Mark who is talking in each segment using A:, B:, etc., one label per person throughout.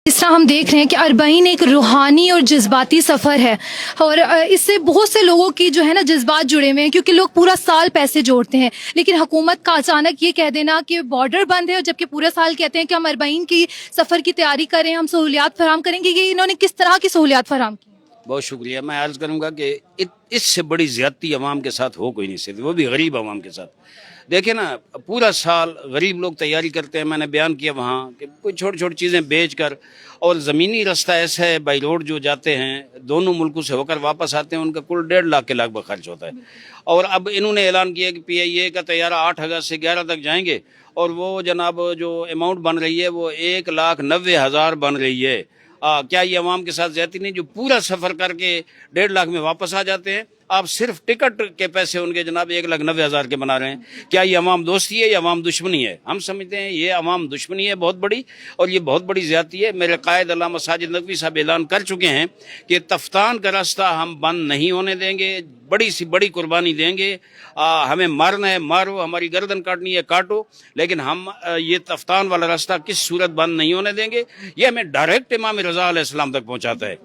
A: اس طرح ہم دیکھ رہے ہیں کہ اربعین ایک روحانی اور جذباتی سفر ہے، اور اس سے بہت سے لوگوں کی جو ہے نا جذبات جڑے ہوئے ہیں، کیونکہ لوگ پورا سال پیسے جوڑتے ہیں، لیکن حکومت کا اچانک یہ کہہ دینا کہ بارڈر بند ہے، اور جبکہ پورا سال کہتے ہیں کہ ہم اربعین کی سفر کی تیاری کریں، ہم سہولیات فراہم کریں گے، یہ انہوں نے کس طرح کی سہولیات فراہم کی؟
B: بہت شکریہ. میں عرض کروں گا کہ اس سے بڑی زیادتی عوام کے ساتھ ہو کوئی نہیں سکتی، وہ بھی غریب عوام کے ساتھ. دیکھیں نا، پورا سال غریب لوگ تیاری کرتے ہیں. میں نے بیان کیا وہاں کہ کوئی چھوٹی چھوٹی چیزیں بیچ کر، اور زمینی رستہ ایسا ہے، بائی روڈ جو جاتے ہیں دونوں ملکوں سے ہو کر واپس آتے ہیں، ان کا کل 1.5 لاکھ کے لگ بھگ خرچ ہوتا ہے. اور اب انہوں نے اعلان کیا کہ PIA کا طیارہ 8 اگست سے 11 تک جائیں گے، اور وہ جناب جو اماؤنٹ بن رہی ہے وہ 1,90,000 بن رہی ہے. کیا یہ عوام کے ساتھ زیادتی نہیں؟ جو پورا سفر کر کے 1.5 لاکھ میں واپس آ جاتے ہیں، آپ صرف ٹکٹ کے پیسے ان کے جناب 1,90,000 کے بنا رہے ہیں. کیا یہ عوام دوستی ہے یا عوام دشمنی ہے؟ ہم سمجھتے ہیں یہ عوام دشمنی ہے بہت بڑی، اور یہ بہت بڑی زیادتی ہے. میرے قائد علامہ ساجد نقوی صاحب اعلان کر چکے ہیں کہ تفتان کا راستہ ہم بند نہیں ہونے دیں گے، بڑی سی بڑی قربانی دیں گے. ہمیں مارنا ہے مارو، ہماری گردن کاٹنی ہے کاٹو، لیکن ہم یہ تفتان والا راستہ کس صورت بند نہیں ہونے دیں گے. یہ ہمیں ڈائریکٹ امام رضا علیہ السلام تک پہنچاتا ہے.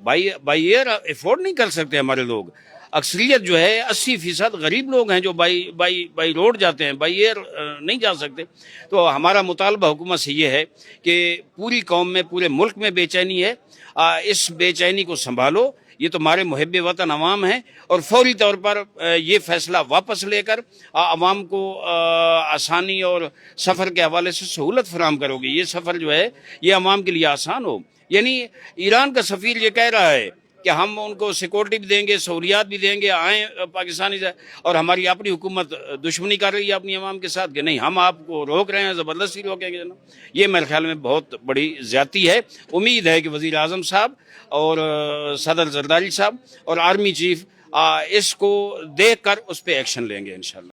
B: بائی ایئر افورڈ نہیں کر سکتے ہمارے لوگ. اکثریت جو ہے 80% غریب لوگ ہیں جو بائی روڈ جاتے ہیں، بائی ایئر نہیں جا سکتے. تو ہمارا مطالبہ حکومت سے یہ ہے کہ پوری قوم میں، پورے ملک میں بے چینی ہے، اس بے چینی کو سنبھالو. یہ تو ہمارے محب وطن عوام ہیں، اور فوری طور پر یہ فیصلہ واپس لے کر عوام کو آسانی اور سفر کے حوالے سے سہولت فراہم کرو گے. یہ سفر جو ہے یہ عوام کے لیے آسان ہو. یعنی ایران کا سفیر یہ کہہ رہا ہے کہ ہم ان کو سیکورٹی بھی دیں گے، سہولیات بھی دیں گے، آئیں پاکستانی سے، اور ہماری اپنی حکومت دشمنی کر رہی ہے اپنی عوام کے ساتھ کہ نہیں ہم آپ کو روک رہے ہیں، زبردستی روکیں گے. یہ میرے خیال میں بہت بڑی زیادتی ہے. امید ہے کہ وزیر اعظم صاحب اور صدر زرداری صاحب اور آرمی چیف اس کو دیکھ کر اس پہ ایکشن لیں گے انشاءاللہ.